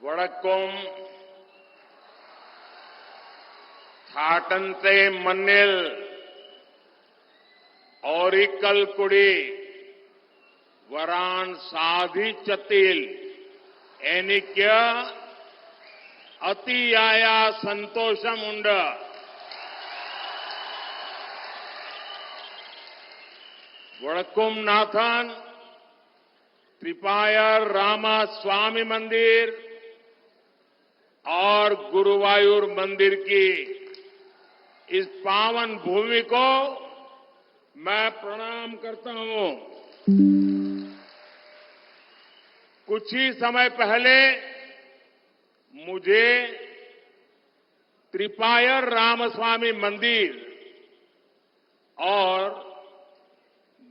वड़क्कम थाटंते मन्निल Oracle कुड़ी वरान साधी चतील एनिक्य अतियाया संतोषम उंड वड़क्कम नाथन त्रिपायर रामास्वामी मंदिर और गुरुवायूर मंदिर की इस पावन भूमि को मैं प्रणाम करता हूं। कुछ ही समय पहले मुझे त्रिपायर रामस्वामी मंदिर और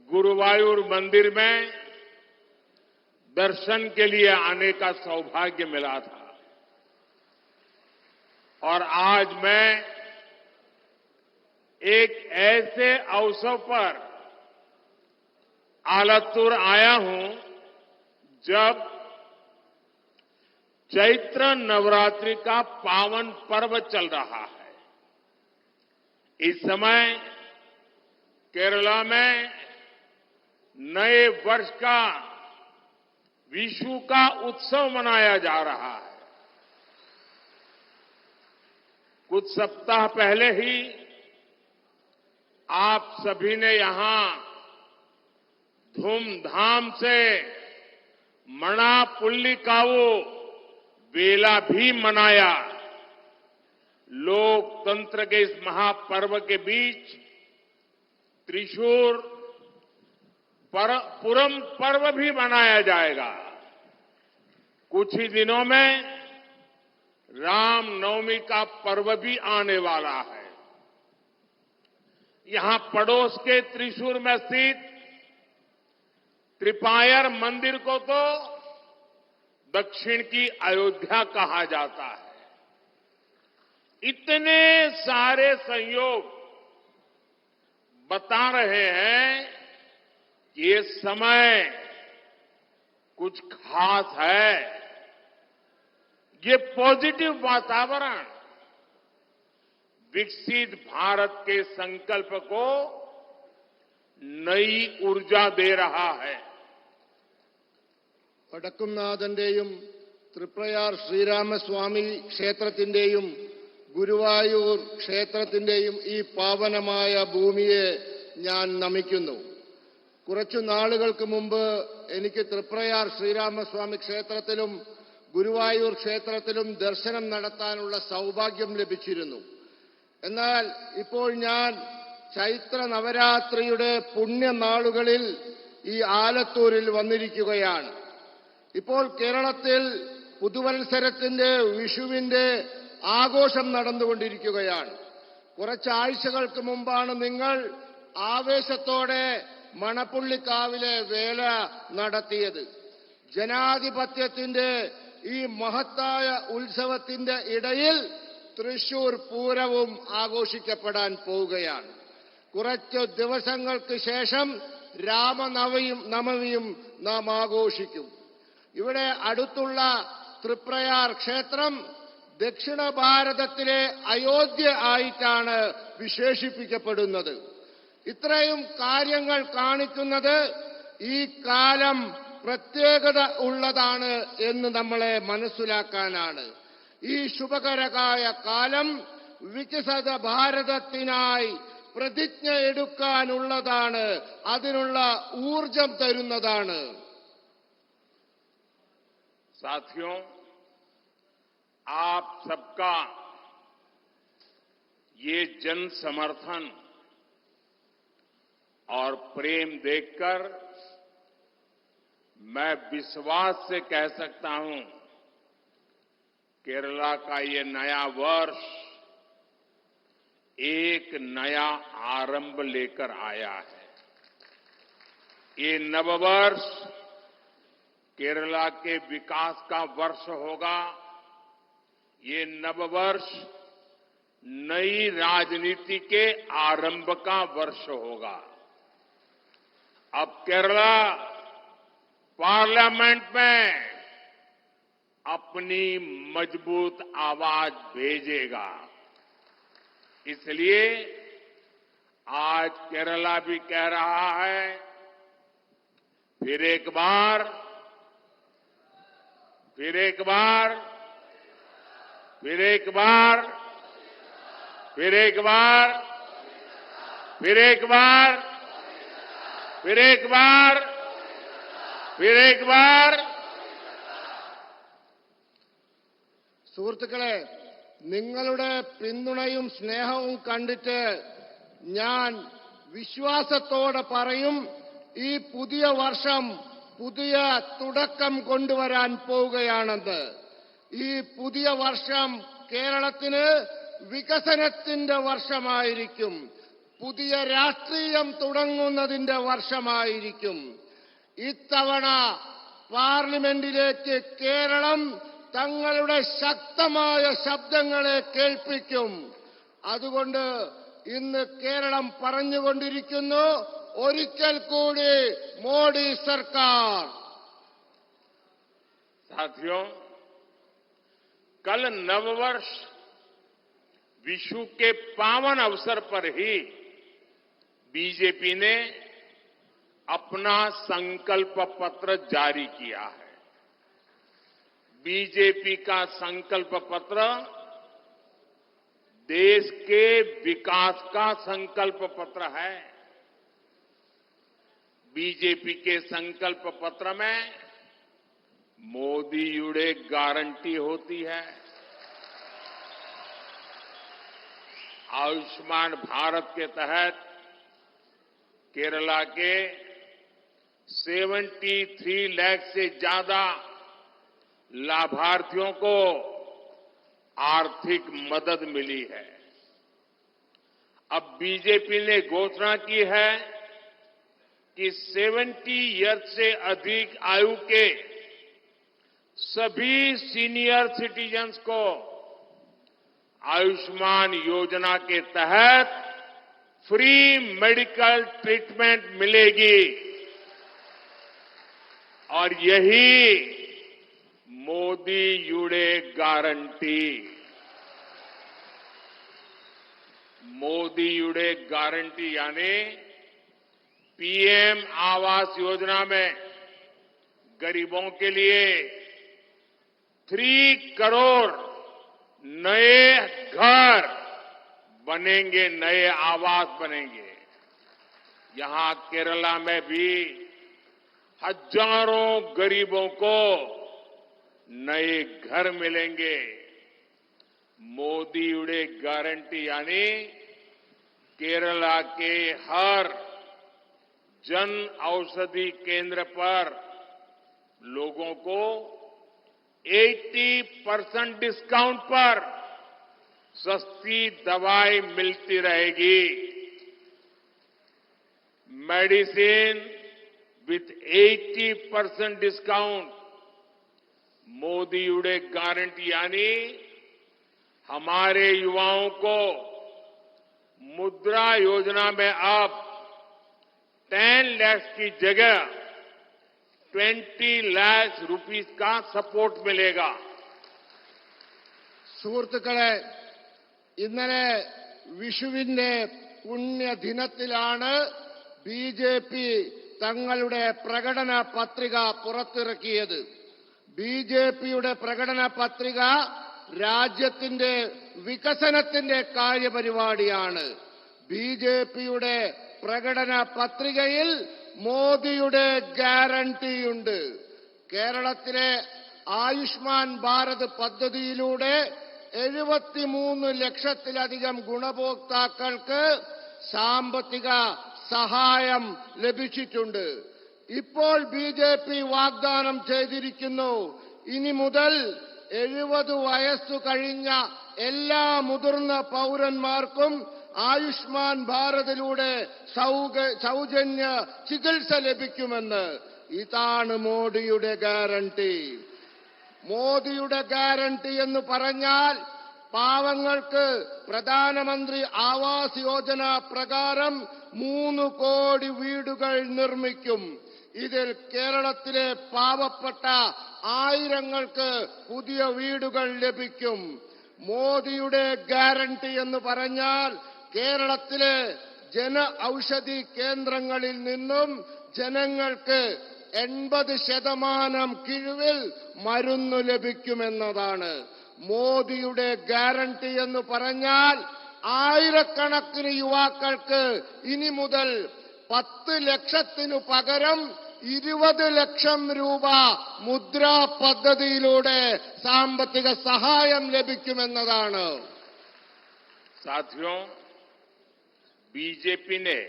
गुरुवायूर मंदिर में दर्शन के लिए आने का सौभाग्य मिला था और आज मैं एक ऐसे अवसर पर आलतूर आया हूं जब चैत्र नवरात्रि का पावन पर्व चल रहा है। इस समय केरला में नए वर्ष का विशु का उत्सव मनाया जा रहा है। कुछ सप्ताह पहले ही आप सभी ने यहां धूमधाम से मणापुल्लिकावु बेला भी मनाया। लोकतंत्र के इस महापर्व के बीच त्रिशूर पुरम पर्व भी मनाया जाएगा। कुछ ही दिनों में रामनवमी का पर्व भी आने वाला है। यहां पड़ोस के त्रिशूर में स्थित त्रिपायर मंदिर को तो दक्षिण की अयोध्या कहा जाता है। इतने सारे संयोग बता रहे हैं कि ये समय कुछ खास है। ये पॉजिटिव वातावरण विकसित भारत के संकल्प को नई ऊर्जा दे रहा है। വടക്കുംനാഥന്റെയും തൃപ്രയാർ ശ്രീരാമസ്വാമി ക്ഷേത്രത്തിന്റെയും ഗുരുവായൂർ ക്ഷേത്രത്തിന്റെയും ഈ പാവനമായ ഭൂമിയെ ഞാൻ നമിക്കുന്നു. കുറച്ചു നാളുകൾക്ക് മുമ്പ് എനിക്ക് തൃപ്രയാർ ശ്രീരാമസ്വാമി ക്ഷേത്രത്തിലും ഗുരുവായൂർ ക്ഷേത്രത്തിലും ദർശനം നടത്താനുള്ള സൗഭാഗ്യം ലഭിച്ചിരുന്നു. എന്നാൽ ഇപ്പോൾ ഞാൻ ചൈത്ര നവരാത്രിയുടെ പുണ്യനാളുകളിൽ ഈ ആലത്തൂരിൽ വന്നിരിക്കുകയാണ്. ഇപ്പോൾ കേരളത്തിൽ പുതുവത്സരത്തിന്റെ വിഷുവിന്റെ ആഘോഷം നടന്നുകൊണ്ടിരിക്കുകയാണ്. കുറച്ചാഴ്ചകൾക്ക് മുമ്പാണ് നിങ്ങൾ ആവേശത്തോടെ മണപ്പുള്ളിക്കാവിലെ വേല നടത്തിയത്. ജനാധിപത്യത്തിന്റെ ഈ മഹത്തായ ഉത്സവത്തിന്റെ ഇടയിൽ തൃശൂർ പൂരവും ആഘോഷിക്കപ്പെടാൻ പോവുകയാണ്. കുറച്ചു ദിവസങ്ങൾക്ക് ശേഷം രാമനവമിയും നാം ആഘോഷിക്കും. ഇവിടെ അടുത്തുള്ള തൃപ്രയാർ ക്ഷേത്രം ദക്ഷിണ ഭാരതത്തിലെ അയോധ്യ ആയിട്ടാണ് വിശേഷിപ്പിക്കപ്പെടുന്നത്. ഇത്രയും കാര്യങ്ങൾ കാണിക്കുന്നത് ഈ കാലം പ്രത്യേകത ഉള്ളതാണ് എന്ന് നമ്മളെ മനസ്സിലാക്കാനാണ്. ഈ ശുഭകരമായ കാലം വികസിത ഭാരതത്തിനായി പ്രതിജ്ഞ എടുക്കാനുള്ളതാണ്. അതിനുള്ള ഊർജം തരുന്നതാണ്. साथियों, आप सबका ये जन समर्थन और प्रेम देखकर मैं विश्वास से कह सकता हूं केरला का ये नया वर्ष एक नया आरंभ लेकर आया है। ये नववर्ष केरला के विकास का वर्ष होगा। ये नववर्ष नई राजनीति के आरंभ का वर्ष होगा। अब केरला पार्लियामेंट में अपनी मजबूत आवाज भेजेगा। इसलिए आज केरला भी कह रहा है, फिर एक बार, फिर एक बार, फिर एक बार, फिर एक बार, फिर एक बार, फिर एक बार, फिर एक बार। സുഹൃത്തുക്കളെ, നിങ്ങളുടെ പിന്തുണയും സ്നേഹവും കണ്ടിട്ട് ഞാൻ വിശ്വാസത്തോടെ പറയും, ഈ പുതിയ വർഷം പുതിയ തുടക്കം കൊണ്ടുവരാൻ പോവുകയാണെന്ന്. ഈ പുതിയ വർഷം കേരളത്തിന് വികസനത്തിന്റെ വർഷമായിരിക്കും, പുതിയ രാഷ്ട്രീയം തുടങ്ങുന്നതിന്റെ വർഷമായിരിക്കും. ഇത്തവണ പാർലമെന്റിലേക്ക് കേരളം തങ്ങളുടെ ശക്തമായ ശബ്ദങ്ങളെ കേൾപ്പിക്കും. അതുകൊണ്ട് ഇന്ന് കേരളം പറഞ്ഞുകൊണ്ടിരിക്കുന്നു, ഒരിക്കൽ കൂടി മോഡി സർക്കാർ. साथियों, कल नववर्ष विशु के पावन अवसर पर ही बीजेपी ने अपना संकल्प पत्र जारी किया है। बीजेपी का संकल्प पत्र देश के विकास का संकल्प पत्र है। बीजेपी के संकल्प पत्र में मोदी युडे गारंटी होती है। आयुष्मान भारत के तहत केरला के 73 लाख से ज्यादा लाभार्थियों को आर्थिक मदद मिली है। अब बीजेपी ने घोषणा की है कि 70 ईयर से अधिक आयु के सभी सीनियर सिटीजन्स को आयुष्मान योजना के तहत फ्री मेडिकल ट्रीटमेंट मिलेगी और यही मोदी युडे गारंटी। मोदी युडे गारंटी यानी पीएम आवास योजना में गरीबों के लिए 3 करोड़ नए घर बनेंगे, नए आवास बनेंगे। यहां केरला में भी हजारों गरीबों को नए घर मिलेंगे। मोदी युडे गारंटी यानी केरला के हर जन औषधि केंद्र पर लोगों को 80% डिस्काउंट पर सस्ती दवाई मिलती रहेगी। Medicine with 80% discount. मोदी युडे गारंटी यानी हमारे युवाओं को मुद्रा योजना में अब 10 लाख की जगह 20 लाख रुपीस का सपोर्ट मिलेगा। സുഹൃത്തുക്കളെ, ഇന്നലെ വിഷുവിന്റെ പുണ്യദിനത്തിലാണ് ബിജെപി തങ്ങളുടെ പ്രകടന പത്രിക പുറത്തിറക്കിയത്. ബിജെപിയുടെ പ്രകടന പത്രിക രാജ്യത്തിന്റെ വികസനത്തിന്റെ കാര്യപരിപാടിയാണ്. ബിജെപിയുടെ പ്രകടന പത്രികയിൽ മോദിയുടെ ഗ്യാരണ്ടിയുണ്ട്. കേരളത്തിലെ ആയുഷ്മാൻ ഭാരത് പദ്ധതിയിലൂടെ 73 ലക്ഷത്തിലധികം ഗുണഭോക്താക്കൾക്ക് സാമ്പത്തിക സഹായം ലഭിച്ചിട്ടുണ്ട്. ഇപ്പോൾ ബിജെപി വാഗ്ദാനം ചെയ്തിരിക്കുന്നു, ഇനി മുതൽ 70 വയസ്സു കഴിഞ്ഞ എല്ലാ മുതിർന്ന പൗരന്മാർക്കും ആയുഷ്മാൻ ഭാരതിലൂടെ സൗജന്യ ചികിത്സ ലഭിക്കുമെന്ന്. ഇതാണ് മോദിയുടെ ഗ്യാരണ്ടി. മോദിയുടെ ഗ്യാരണ്ടി എന്ന് പറഞ്ഞാൽ പാവങ്ങൾക്ക് പ്രധാനമന്ത്രി ആവാസ് യോജന പ്രകാരം 3 കോടി വീടുകൾ നിർമ്മിക്കും. ഇതിൽ കേരളത്തിലെ പാവപ്പെട്ട ആയിരങ്ങൾക്ക് പുതിയ വീടുകൾ ലഭിക്കും. മോദിയുടെ ഗ്യാരണ്ടി എന്ന് പറഞ്ഞാൽ കേരളത്തിലെ ജന ഔഷധി കേന്ദ്രങ്ങളിൽ നിന്നും ജനങ്ങൾക്ക് 80% കിഴിവിൽ മരുന്ന് ലഭിക്കുമെന്നതാണ്. മോദിയുടെ ഗ്യാരണ്ടി എന്ന് പറഞ്ഞാൽ ആയിരക്കണക്കിന് യുവാക്കൾക്ക് ഇനി മുതൽ 10 ലക്ഷത്തിനു പകരം 20 ലക്ഷം രൂപ മുദ്രാ പദ്ധതിയിലൂടെ സാമ്പത്തിക സഹായം ലഭിക്കുമെന്നതാണ്. साथियों, बीजेपी ने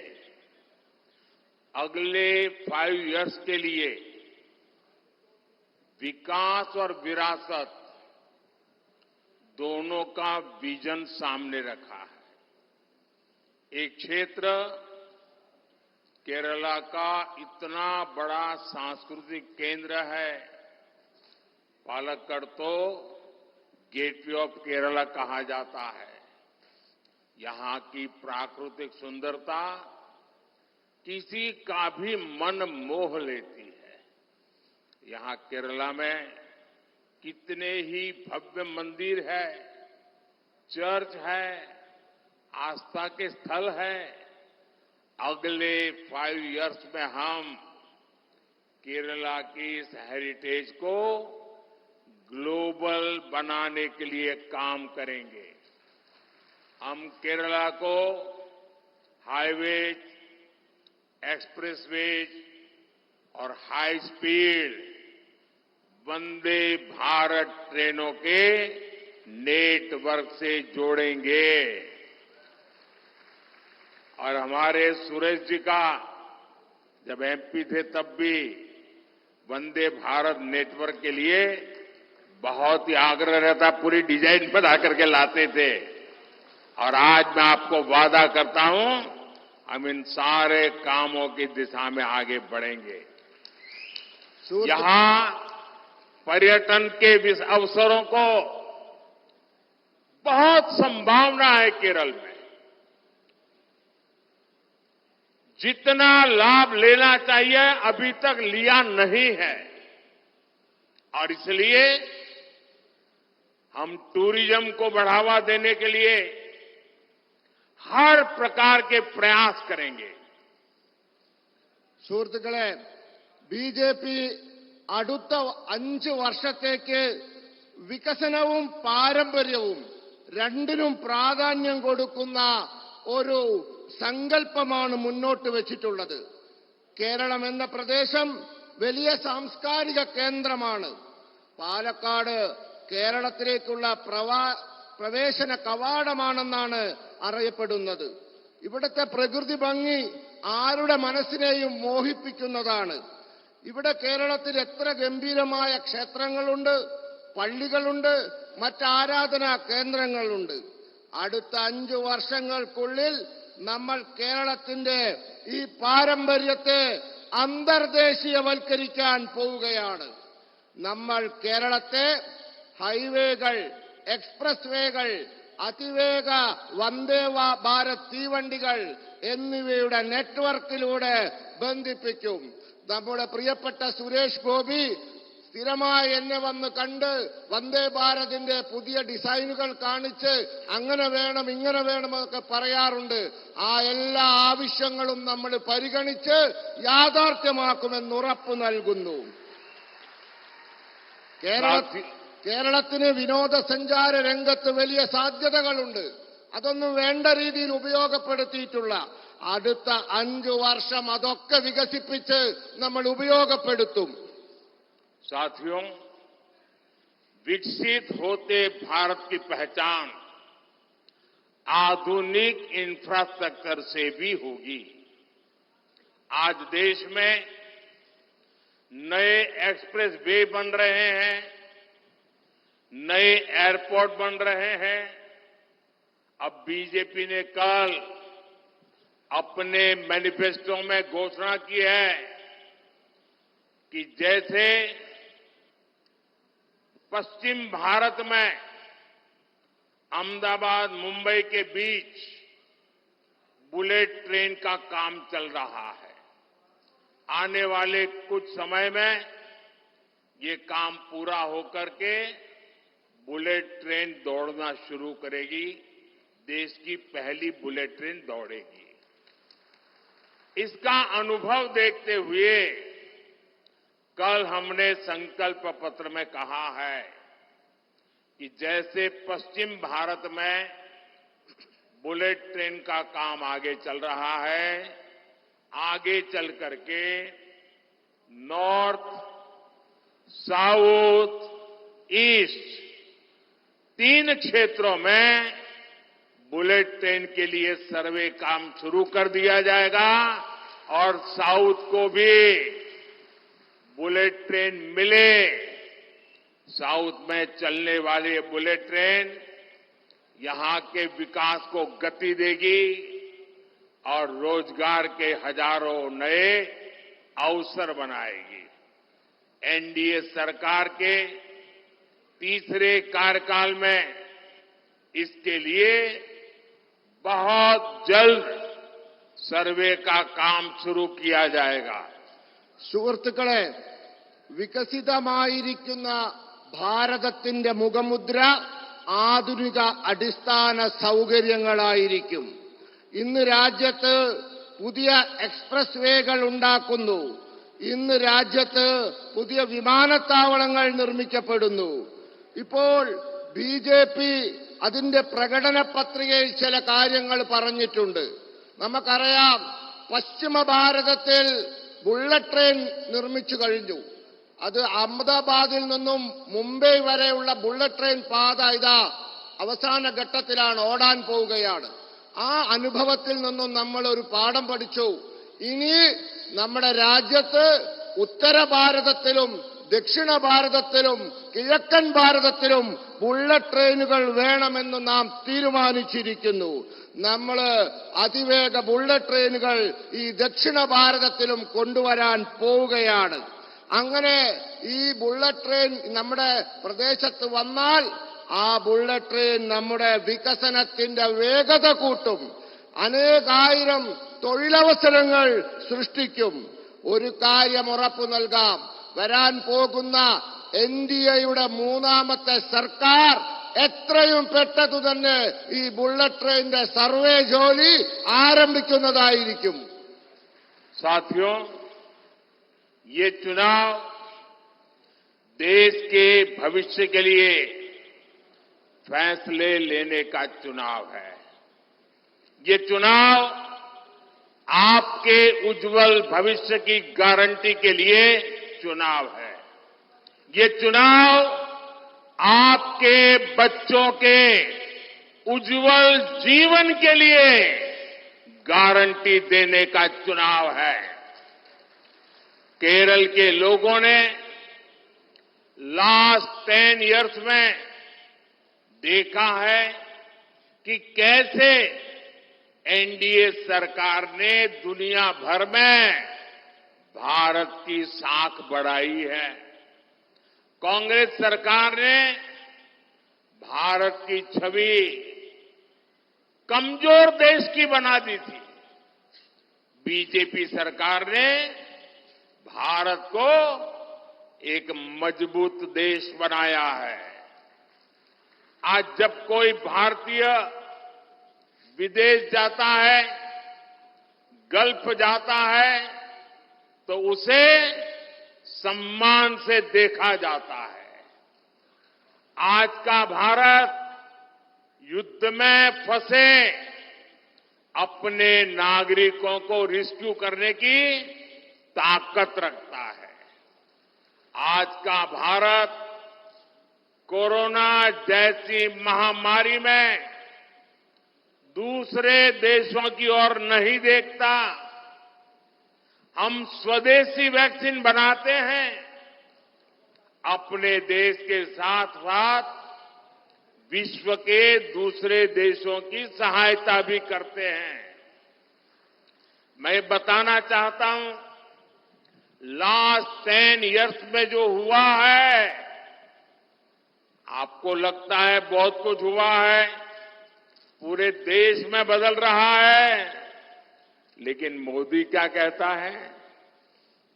अगले 5 इयर्स के लिए विकास और विरासत दोनों का विजन सामने रखा है. एक क्षेत्र केरला का इतना बड़ा सांस्कृतिक केंद्र है. पालक्कड़ तो गेटवे ऑफ केरला कहा जाता है. यहां की प्राकृतिक सुंदरता किसी का भी मन मोह लेती है. यहां केरला में कितने ही भव्य मंदिर है, चर्च है, आस्था के स्थल है. अगले 5 इयर्स में हम केरला की इस हेरिटेज को ग्लोबल बनाने के लिए काम करेंगे. हम केरला को हाईवेज, एक्सप्रेसवेज और हाई स्पीड वंदे भारत ट्रेनों के नेटवर्क से जोड़ेंगे. और हमारे सुरेश जी का जब एमपी थे तब भी वंदे भारत नेटवर्क के लिए बहुत ही आग्रह रहता, पूरी डिजाइन बना करके लाते थे. और आज मैं आपको वादा करता हूं, हम इन सारे कामों की दिशा में आगे बढ़ेंगे. यहां पर्यटन के इस अवसरों को बहुत संभावना है. केरल में जितना लाभ लेना चाहिए अभी तक लिया नहीं है. और इसलिए हम टूरिज्म को बढ़ावा देने के लिए हर प्रकार के प्रयास करेंगे. സുഹൃത്തുക്കളെ, ബിജെപി അടുത്ത 5 വർഷത്തേക്ക് വികസനവും പാരമ്പര്യവും രണ്ടിനും പ്രാധാന്യം കൊടുക്കുന്ന ഒരു സങ്കല്പമാണ് മുന്നോട്ട് വെച്ചിട്ടുള്ളത്. കേരളം എന്ന പ്രദേശം വലിയ സാംസ്കാരിക കേന്ദ്രമാണ്. പാലക്കാട് കേരളത്തിലേക്കുള്ള പ്രവേശന കവാടമാണെന്നാണ് അറിയപ്പെടുന്നത്. ഇവിടുത്തെ പ്രകൃതി ഭംഗി ആരുടെ മനസ്സിനെയും മോഹിപ്പിക്കുന്നതാണ്. ഇവിടെ കേരളത്തിൽ എത്ര ഗംഭീരമായ ക്ഷേത്രങ്ങളുണ്ട്, പള്ളികളുണ്ട്, മറ്റാരാധനാ കേന്ദ്രങ്ങളുണ്ട്. അടുത്ത 5 വർഷങ്ങൾക്കുള്ളിൽ നമ്മൾ കേരളത്തിന്റെ ഈ പാരമ്പര്യത്തെ അന്തർദേശീയവൽക്കരിക്കാൻ പോവുകയാണ്. നമ്മൾ കേരളത്തെ ഹൈവേകൾ, എക്സ്പ്രസ് വേകൾ, അതിവേഗ വന്ദേ ഭാരത് തീവണ്ടികൾ എന്നിവയുടെ നെറ്റ്വർക്കിലൂടെ ബന്ധിപ്പിക്കും. നമ്മുടെ പ്രിയപ്പെട്ട സുരേഷ് ഗോപി സ്ഥിരമായി എന്നെ വന്ന് കണ്ട് വന്ദേ ഭാരതിന്റെ പുതിയ ഡിസൈനുകൾ കാണിച്ച് അങ്ങനെ വേണം ഇങ്ങനെ വേണമെന്നൊക്കെ പറയാറുണ്ട്. ആ എല്ലാ ആവശ്യങ്ങളും നമ്മൾ പരിഗണിച്ച് യാഥാർത്ഥ്യമാക്കുമെന്ന് ഉറപ്പു നൽകുന്നു. കേരളത്തിന് വിനോദസഞ്ചാര രംഗത്ത് വലിയ സാധ്യതകളുണ്ട്. അതൊന്നും വേണ്ട രീതിയിൽ ഉപയോഗപ്പെടുത്തിയിട്ടുള്ള അടുത്ത 5 വർഷം അതൊക്കെ വികസിപ്പിച്ച് നമ്മൾ ഉപയോഗപ്പെടുത്തും. साथियों, विकसित होते भारत की पहचान आधुनिक इंफ्रास्ट्रक्चर से भी होगी. आज देश में नए एक्सप्रेस वे बन रहे हैं, नए एयरपोर्ट बन रहे हैं. अब बीजेपी ने कल अपने मैनिफेस्टो में घोषणा की है कि जैसे पश्चिम भारत में अहमदाबाद मुंबई के बीच बुलेट ट्रेन का काम चल रहा है, आने वाले कुछ समय में ये काम पूरा होकर के बुलेट ट्रेन दौड़ना शुरू करेगी। देश की पहली बुलेट ट्रेन दौड़ेगी। इसका अनुभव देखते हुए कल हमने संकल्प पत्र में कहा है कि जैसे पश्चिम भारत में बुलेट ट्रेन का काम आगे चल रहा है, आगे चल करके नॉर्थ, साउथ, ईस्ट 3 क्षेत्रों में बुलेट ट्रेन के लिए सर्वे काम शुरू कर दिया जाएगा और साउथ को भी बुलेट ट्रेन मिले। साउथ में चलने वाली ये बुलेट ट्रेन यहां के विकास को गति देगी और रोजगार के हजारों नए अवसर बनाएगी। एनडीए सरकार के तीसरे कार्यकाल में इसके लिए बहुत जल्द सर्वे का काम शुरू किया जाएगा। സുഹൃത്തുക്കളെ, വികസിതമായിരിക്കുന്ന ഭാരതത്തിന്റെ മുഖമുദ്ര ആധുനിക അടിസ്ഥാന സൗകര്യങ്ങളായിരിക്കും. ഇന്ന് രാജ്യത്ത് പുതിയ എക്സ്പ്രസ് വേകൾ ഉണ്ടാക്കുന്നു. ഇന്ന് രാജ്യത്ത് പുതിയ വിമാനത്താവളങ്ങൾ നിർമ്മിക്കപ്പെടുന്നു. ഇപ്പോൾ ബിജെപി അതിന്റെ പ്രകടന പത്രികയിൽ ചില കാര്യങ്ങൾ പറഞ്ഞിട്ടുണ്ട്. നമുക്കറിയാം, പശ്ചിമ ഭാരതത്തിൽ ബുള്ളറ്റ് ട്രെയിൻ നിർമ്മിച്ചു കഴിഞ്ഞു. അത് അഹമ്മദാബാദിൽ നിന്നും മുംബൈ വരെയുള്ള ബുള്ളറ്റ് ട്രെയിൻ പാത ഇതാ അവസാന ഘട്ടത്തിലാണ്, ഓടാൻ പോവുകയാണ്. ആ അനുഭവത്തിൽ നിന്നും നമ്മൾ ഒരു പാഠം പഠിച്ചു. ഇനി നമ്മുടെ രാജ്യത്ത് ഉത്തര ഭാരതത്തിലും ദക്ഷിണ ഭാരതത്തിലും കിഴക്കൻ ഭാരതത്തിലും ബുള്ളറ്റ് ട്രെയിനുകൾ വേണമെന്ന് നാം തീരുമാനിച്ചിരിക്കുന്നു. നമ്മൾ അതിവേഗ ബുള്ളറ്റ് ട്രെയിനുകൾ ഈ ദക്ഷിണ ഭാരതത്തിലും കൊണ്ടുവരാൻ പോവുകയാണ്. അങ്ങനെ ഈ ബുള്ളറ്റ് ട്രെയിൻ നമ്മുടെ പ്രദേശത്ത് വന്നാൽ ആ ബുള്ളറ്റ് ട്രെയിൻ നമ്മുടെ വികസനത്തിന്റെ വേഗത കൂട്ടും, അനേകായിരം തൊഴിലവസരങ്ങൾ സൃഷ്ടിക്കും. ഒരു കാര്യം ഉറപ്പു നൽകാം, വരാൻ പോകുന്ന എൻഡിഎയുടെ മൂന്നാമത്തെ സർക്കാർ എത്രയും പെട്ടെന്ന് തന്നെ ഈ ബുള്ളറ്റ് ട്രെയിനിന്റെ സർവേ ജോലി ആരംഭിക്കുന്നതായിരിക്കും. साथियों, ये चुनाव देश के भविष्य के लिए फैसले लेने का चुनाव है। ये चुनाव आपके उज्जवल भविष्य की गारंटी के लिए चुनाव है। ये चुनाव आपके बच्चों के उज्जवल जीवन के लिए गारंटी देने का चुनाव है। केरल के लोगों ने लास्ट 10 इयर्स में देखा है कि कैसे एनडीए सरकार ने दुनिया भर में भारत की साख बढ़ाई है। कांग्रेस सरकार ने भारत की छवि कमजोर देश की बना दी थी। बीजेपी सरकार ने भारत को एक मजबूत देश बनाया है। आज जब कोई भारतीय विदेश जाता है, गल्फ जाता है, तो उसे सम्मान से देखा जाता है। आज का भारत युद्ध में फंसे अपने नागरिकों को रेस्क्यू करने की ताकत रखता है। आज का भारत कोरोना जैसी महामारी में दूसरे देशों की ओर नहीं देखता। हम स्वदेशी वैक्सीन बनाते हैं, अपने देश के साथ साथ विश्व के दूसरे देशों की सहायता भी करते हैं। मैं बताना चाहता हूं, लास्ट 10 इयर्स में जो हुआ है, आपको लगता है बहुत कुछ हुआ है, पूरे देश में बदल रहा है, लेकिन मोदी क्या कहता है?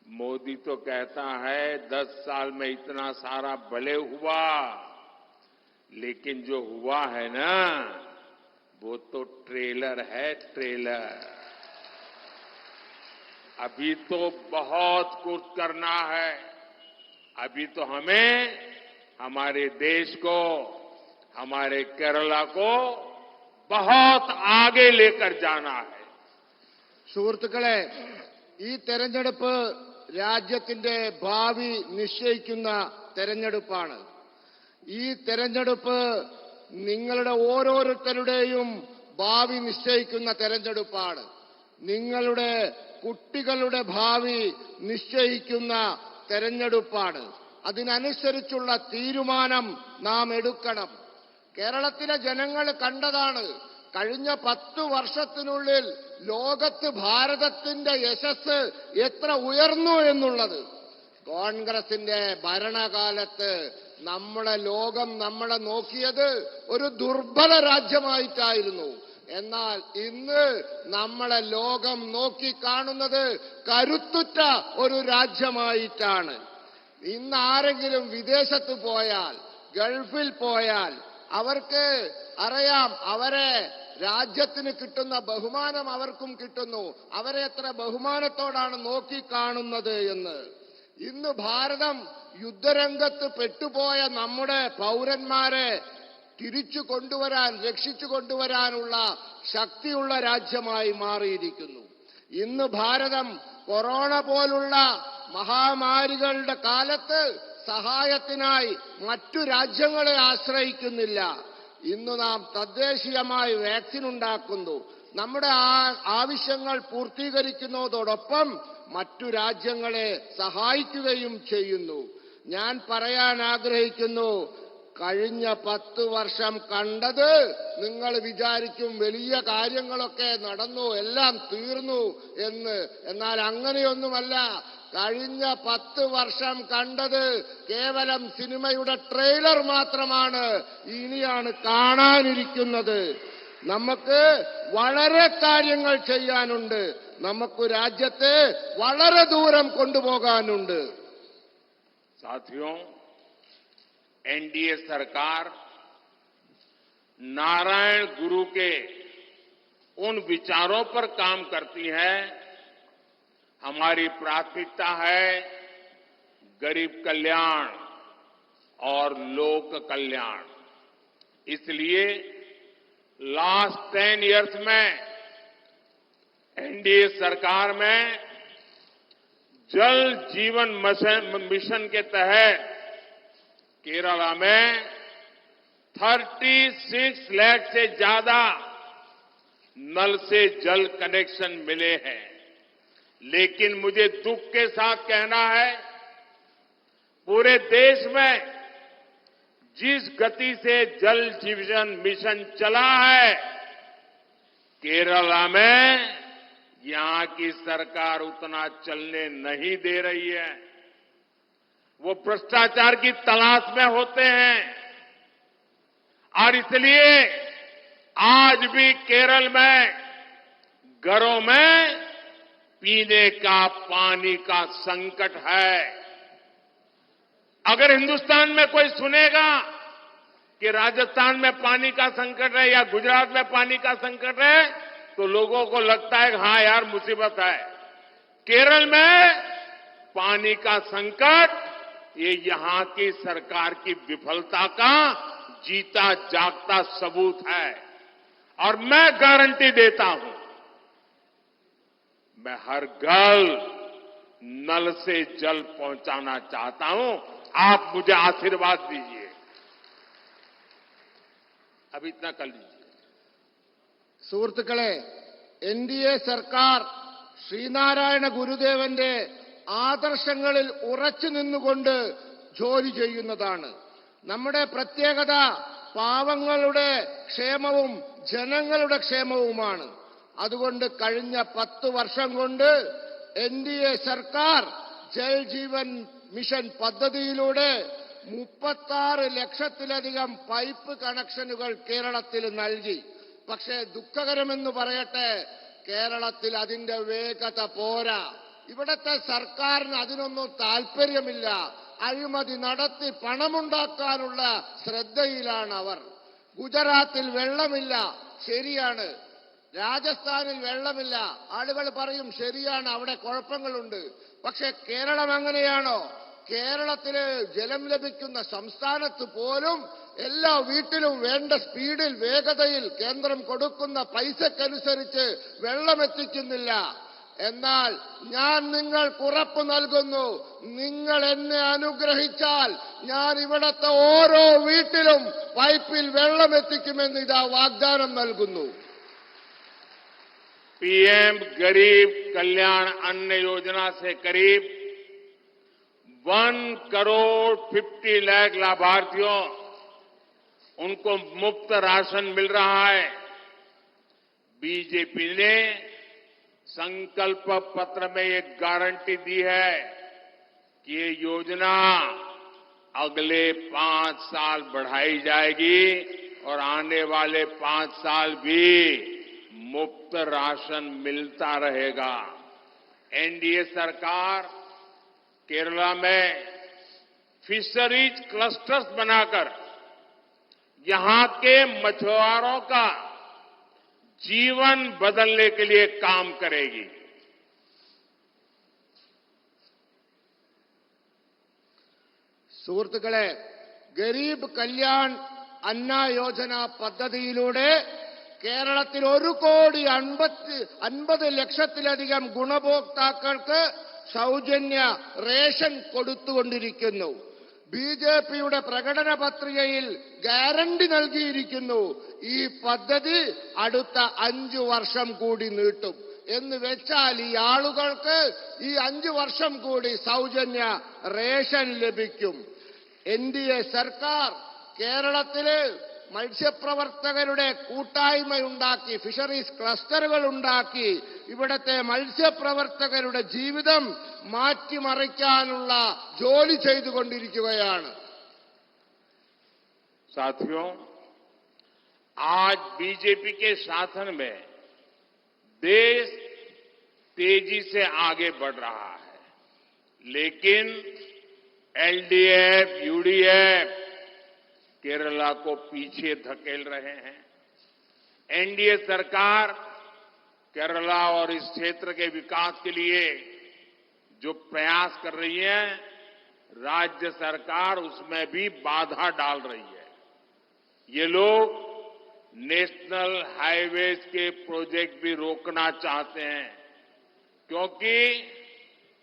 मोदी तो कहता है 10 साल में इतना सारा भले हुआ, लेकिन जो हुआ है ना वो तो ट्रेलर है, ट्रेलर। अभी तो बहुत कुछ करना है। अभी तो हमें हमारे देश को, हमारे केरला को बहुत आगे लेकर जाना है। സുഹൃത്തുക്കളെ, ഈ തെരഞ്ഞെടുപ്പ് രാജ്യത്തിന്റെ ഭാവി നിശ്ചയിക്കുന്ന തെരഞ്ഞെടുപ്പാണ്. ഈ തെരഞ്ഞെടുപ്പ് നിങ്ങളുടെ ഓരോരുത്തരുടെയും ഭാവി നിശ്ചയിക്കുന്ന തെരഞ്ഞെടുപ്പാണ്. നിങ്ങളുടെ കുട്ടികളുടെ ഭാവി നിശ്ചയിക്കുന്ന തെരഞ്ഞെടുപ്പാണ്. അതിനനുസരിച്ചുള്ള തീരുമാനം നാം എടുക്കണം. കേരളത്തിലെ ജനങ്ങൾ കണ്ടതാണ് കഴിഞ്ഞ 10 വർഷത്തിനുള്ളിൽ ലോകത്ത് ഭാരതത്തിന്റെ യശസ് എത്ര ഉയർന്നു എന്നുള്ളത്. കോൺഗ്രസിന്റെ ഭരണകാലത്ത് ലോകം നമ്മളെ നോക്കിയത് ഒരു ദുർബല രാജ്യമായിട്ടായിരുന്നു. എന്നാൽ ഇന്ന് നമ്മളെ ലോകം നോക്കിക്കാണുന്നത് കരുത്തുറ്റ ഒരു രാജ്യമായിട്ടാണ്. ഇന്ന് ആരെങ്കിലും വിദേശത്ത് പോയാൽ, ഗൾഫിൽ പോയാൽ അവർക്ക് അറിയാം അവരെ രാജ്യത്തിന് കിട്ടുന്ന ബഹുമാനം അവർക്കും കിട്ടുന്നു. അവരെ എത്ര ബഹുമാനത്തോടാണ് നോക്കിക്കാണുന്നത് എന്ന്. ഇന്ന് ഭാരതം യുദ്ധരംഗത്ത് പെട്ടുപോയ നമ്മുടെ പൗരന്മാരെ തിരിച്ചു കൊണ്ടുവരാൻ, രക്ഷിച്ചു കൊണ്ടുവരാനുള്ള ശക്തിയുള്ള രാജ്യമായി മാറിയിരിക്കുന്നു. ഇന്ന് ഭാരതം കൊറോണ പോലുള്ള മഹാമാരികളുടെ കാലത്ത് സഹായത്തിനായി മറ്റു രാജ്യങ്ങളെ ആശ്രയിക്കുന്നില്ല. ഇന്ന് നാം തദ്ദേശീയമായി വാക്സിൻ ഉണ്ടാക്കുന്നു. നമ്മുടെ ആവശ്യങ്ങൾ പൂർത്തീകരിക്കുന്നതോടൊപ്പം മറ്റു രാജ്യങ്ങളെ സഹായിക്കുകയും ചെയ്യുന്നു. ഞാൻ പറയാൻ ആഗ്രഹിക്കുന്നു, കഴിഞ്ഞ 10 വർഷം കണ്ടത് നിങ്ങൾ വിചാരിക്കും വലിയ കാര്യങ്ങളൊക്കെ നടന്നു, എല്ലാം തീർന്നു എന്ന്. എന്നാൽ അങ്ങനെയൊന്നുമല്ല. കഴിഞ്ഞ 10 വർഷം കണ്ടത് കേവലം സിനിമയുടെ ട്രെയിലർ മാത്രമാണ്. ഇനിയാണ് കാണാനിരിക്കുന്നത്. നമുക്ക് വളരെ കാര്യങ്ങൾ ചെയ്യാനുണ്ട്. നമുക്ക് രാജ്യത്തെ വളരെ ദൂരം കൊണ്ടുപോകാനുണ്ട്. साथियों, एनडीए सरकार नारायण गुरु के उन विचारों पर काम करती है। हमारी प्राथमिकता है गरीब कल्याण और लोक कल्याण। इसलिए लास्ट 10 इयर्स में एनडीए सरकार में जल जीवन मिशन के तहत केरला में 36 लाख से ज्यादा नल से जल कनेक्शन मिले हैं। लेकिन मुझे दुख के साथ कहना है, पूरे देश में जिस गति से जल जीवन मिशन चला है, केरला में यहां की सरकार उतना चलने नहीं दे रही है। वो भ्रष्टाचार की तलाश में होते हैं और इसलिए आज भी केरल में घरों में पीने का पानी का संकट है। अगर हिंदुस्तान में कोई सुनेगा कि राजस्थान में पानी का संकट है या गुजरात में पानी का संकट है, तो लोगों को लगता है कि हाँ यार मुसीबत है। केरल में पानी का संकट ये यहां की सरकार की विफलता का जीता जागता सबूत है। और मैं गारंटी देता हूं, मैं हर घर नल से जल पहुंचाना चाहता हूं। आप मुझे आशीर्वाद दीजिए। अब इतना कर लीजिए। സുഹൃത്തുക്കളെ, എൻഡിഎ സർക്കാർ ശ്രീനാരായണ ഗുരുദേവന്റെ ആദർശങ്ങളിൽ ഉറച്ചു നിന്നുകൊണ്ട് ജോലി ചെയ്യുന്നതാണ്. നമ്മുടെ പ്രത്യേകത പാവങ്ങളുടെ ക്ഷേമവും ജനങ്ങളുടെ ക്ഷേമവുമാണ്. അതുകൊണ്ട് കഴിഞ്ഞ 10 വർഷം കൊണ്ട് എൻഡിഎ സർക്കാർ ജൽ ജീവൻ മിഷൻ പദ്ധതിയിലൂടെ 36 ലക്ഷത്തിലധികം പൈപ്പ് കണക്ഷനുകൾ കേരളത്തിൽ നൽകി. പക്ഷേ ദുഃഖകരമെന്ന് പറയട്ടെ, കേരളത്തിൽ അതിന്റെ വേഗത പോരാ. ഇവിടത്തെ സർക്കാരിന് അതിനൊന്നും താല്പര്യമില്ല. അഴിമതി നടത്തി പണമുണ്ടാക്കാനുള്ള ശ്രദ്ധയിലാണ് അവർ. ഗുജറാത്തിൽ വെള്ളമില്ല, ശരിയാണ്. രാജസ്ഥാനിൽ വെള്ളമില്ല, ആളുകൾ പറയും ശരിയാണ്, അവിടെ കുഴപ്പങ്ങളുണ്ട്. പക്ഷെ കേരളം അങ്ങനെയാണോ? കേരളത്തില് ജലം ലഭിക്കുന്ന സംസ്ഥാനത്ത് പോലും എല്ലാ വീട്ടിലും വേണ്ട സ്പീഡിൽ, വേഗതയിൽ കേന്ദ്രം കൊടുക്കുന്ന പൈസക്കനുസരിച്ച് വെള്ളം എത്തിക്കുന്നില്ല. എന്നാൽ ഞാൻ നിങ്ങൾക്ക് ഉറപ്പ് നൽകുന്നു, നിങ്ങൾ എന്നെ അനുഗ്രഹിച്ചാൽ ഞാൻ ഇവിടത്തെ ഓരോ വീട്ടിലും പൈപ്പിൽ വെള്ളം എത്തിക്കുമെന്ന് ഇതാ വാഗ്ദാനം നൽകുന്നു. पीएम गरीब कल्याण अन्न योजना से करीब 1,50,00,000 लाभार्थियों उनको मुफ्त राशन मिल रहा है। बीजेपी ने संकल्प पत्र में एक गारंटी दी है कि ये योजना अगले 5 साल बढ़ाई जाएगी और आने वाले 5 साल भी मुफ्त राशन मिलता रहेगा। एनडीए सरकार केरला में फिशरीज क्लस्टर्स बनाकर यहां के मछुआरों का जीवन बदलने के लिए काम करेगी। സുഹൃത്തുക്കളെ, ഗരീബ് കല്യാൺ അന്ന യോജന പദ്ധതിയിലൂടെ കേരളത്തിൽ 1,50,00,000 ഗുണഭോക്താക്കൾക്ക് സൗജന്യ റേഷൻ കൊടുത്തുകൊണ്ടിരിക്കുന്നു. ബിജെപിയുടെ പ്രകടന പത്രികയിൽ ഗ്യാരണ്ടി നൽകിയിരിക്കുന്നു. ഈ പദ്ധതി അടുത്ത 5 വർഷം കൂടി നീട്ടും എന്ന് വെച്ചാൽ ഈ ആളുകൾക്ക് ഈ 5 വർഷം കൂടി സൗജന്യ റേഷൻ ലഭിക്കും. എൻഡിഎ സർക്കാർ കേരളത്തില് മത്സ്യപ്രവർത്തകരുടെ കൂട്ടായ്മയുണ്ടാക്കി, ഫിഷറീസ് ക്ലസ്റ്ററുകൾ ഉണ്ടാക്കി ഇവിടത്തെ മത്സ്യപ്രവർത്തകരുടെ ജീവിതം മാറ്റിമറിക്കാനുള്ള ജോലി ചെയ്തുകൊണ്ടിരിക്കുകയാണ്. साथियों, आज बीजेपी के शासन में देश तेजी से आगे बढ़ रहा है, लेकिन एलडीएफ, यूडीएफ केरला को पीछे धकेल रहे हैं। एनडीए सरकार केरला और इस क्षेत्र के विकास के लिए जो प्रयास कर रही है, राज्य सरकार उसमें भी बाधा डाल रही है। ये लोग नेशनल हाईवेज के प्रोजेक्ट भी रोकना चाहते हैं, क्योंकि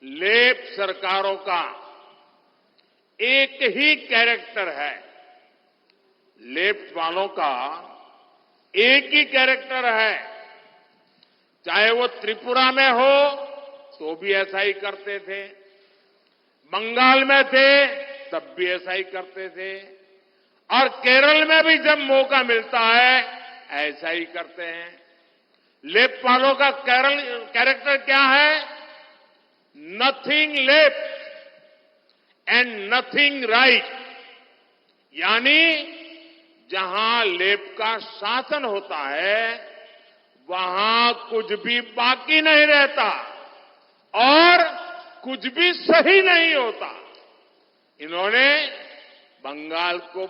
लेफ्ट सरकारों का एक ही कैरेक्टर है। लेफ्ट वालों का एक ही कैरेक्टर है, चाहे वो त्रिपुरा में हो तो भी ऐसा ही करते थे, बंगाल में थे तब भी ऐसा ही करते थे, और केरल में भी जब मौका मिलता है ऐसा ही करते हैं। लेफ्ट वालों का कैरेक्टर क्या है? Nothing left and nothing right, यानी जहां लेफ्ट का शासन होता है वहां कुछ भी बाकी नहीं रहता और कुछ भी सही नहीं होता। इन्होंने बंगाल को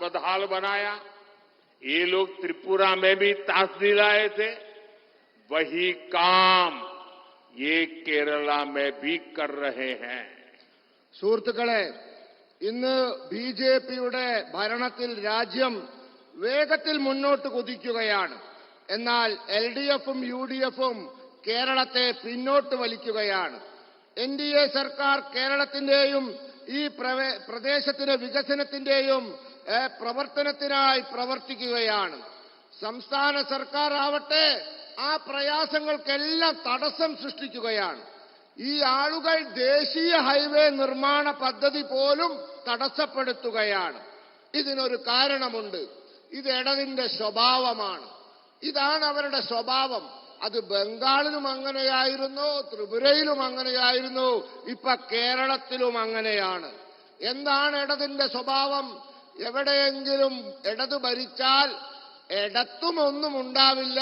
बदहाल बनाया, ये लोग त्रिपुरा में भी ताश दिलाए थे, वही काम ये केरला में भी कर रहे हैं। സുഹൃത്തുക്കളെ, ഇന്ന് ബിജെപിയുടെ ഭരണത്തിൽ രാജ്യം വേഗത്തിൽ മുന്നോട്ട് കുതിക്കുകയാണ്. എന്നാൽ എൽഡിഎഫും യുഡിഎഫും കേരളത്തെ പിന്നോട്ട് വലിക്കുകയാണ്. എൻഡിഎ സർക്കാർ കേരളത്തിന്റെയും ഈ പ്രദേശത്തിന്റെ വികസനത്തിന്റെയും പ്രവർത്തനത്തിനായി പ്രവർത്തിക്കുകയാണ്. സംസ്ഥാന സർക്കാർ ആവട്ടെ ആ പ്രയാസങ്ങൾക്കെല്ലാം തടസ്സം സൃഷ്ടിക്കുകയാണ്. ഈ ആളുകൾ ദേശീയ ഹൈവേ നിർമ്മാണ പദ്ധതി പോലും തടസ്സപ്പെടുത്തുകയാണ്. ഇതിനൊരു കാരണമുണ്ട്. ഇത് ഇടതിന്റെ സ്വഭാവമാണ്. ഇതാണ് അവരുടെ സ്വഭാവം. അത് ബംഗാളിലും അങ്ങനെയായിരുന്നു, ത്രിപുരയിലും അങ്ങനെയായിരുന്നു, ഇപ്പൊ കേരളത്തിലും അങ്ങനെയാണ്. എന്താണ് ഇടതിന്റെ സ്വഭാവം? എവിടെയെങ്കിലും ഇടത് ഭരിച്ചാൽ ഇടത്തും ഒന്നും ഉണ്ടാവില്ല,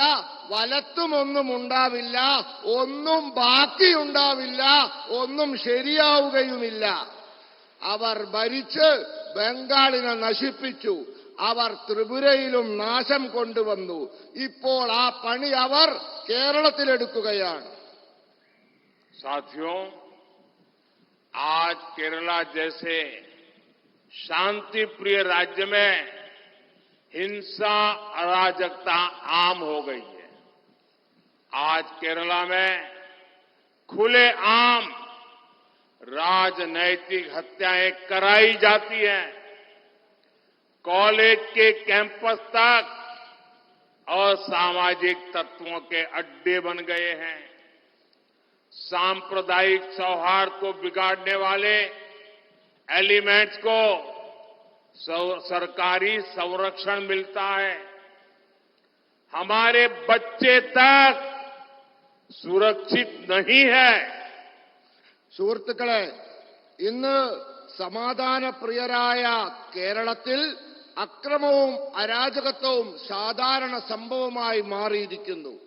വലത്തും ഒന്നും ഉണ്ടാവില്ല, ഒന്നും ബാക്കിയുണ്ടാവില്ല, ഒന്നും ശരിയാവുകയുമില്ല. അവർ ഭരിച്ച് ബംഗാളിനെ നശിപ്പിച്ചു. അവർ ത്രിപുരയിലും നാശം കൊണ്ടുവന്നു. ഇപ്പോൾ ആ പണി അവർ കേരളത്തിലെടുക്കുകയാണ്. साथियों, आज केरला जैसे शांति प्रिय राज्य में हिंसा अराजकता आम हो गई है। आज केरला में खुलेआम राजनैतिक हत्याएं कराई जाती हैं। कॉलेज के कैंपस तक असामाजिक तत्वों के अड्डे बन गए हैं। सांप्रदायिक सौहार्द को बिगाड़ने वाले एलिमेंट्स को सरकारी संरक्षण मिलता है। हमारे बच्चे तक सुरक्षित नहीं है। സുഹൃത്തുക്കളെ, ഇന്ന് സമാധാനപ്രിയരായ കേരളത്തിൽ അക്രമവും അരാജകത്വവും സാധാരണ സംഭവമായി മാറിയിരിക്കുന്നു.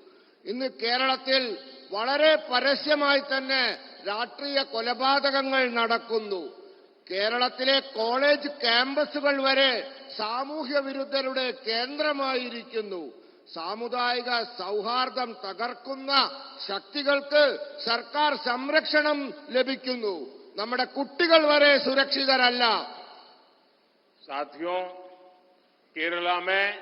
ഇന്ന് കേരളത്തിൽ വളരെ പരസ്യമായി തന്നെ രാഷ്ട്രീയ കൊലപാതകങ്ങൾ നടക്കുന്നു. കേരളത്തിലെ കോളേജ് ക്യാമ്പസുകൾ വരെ സാമൂഹ്യ വിരുദ്ധരുടെ കേന്ദ്രമായിരിക്കുന്നു. സാമുദായിക സൗഹാർദ്ദം തകർക്കുന്ന ശക്തികൾക്ക് സർക്കാർ സംരക്ഷണം ലഭിക്കുന്നു. നമ്മുടെ കുട്ടികൾ വരെ സുരക്ഷിതരല്ല. साथियों, केरला में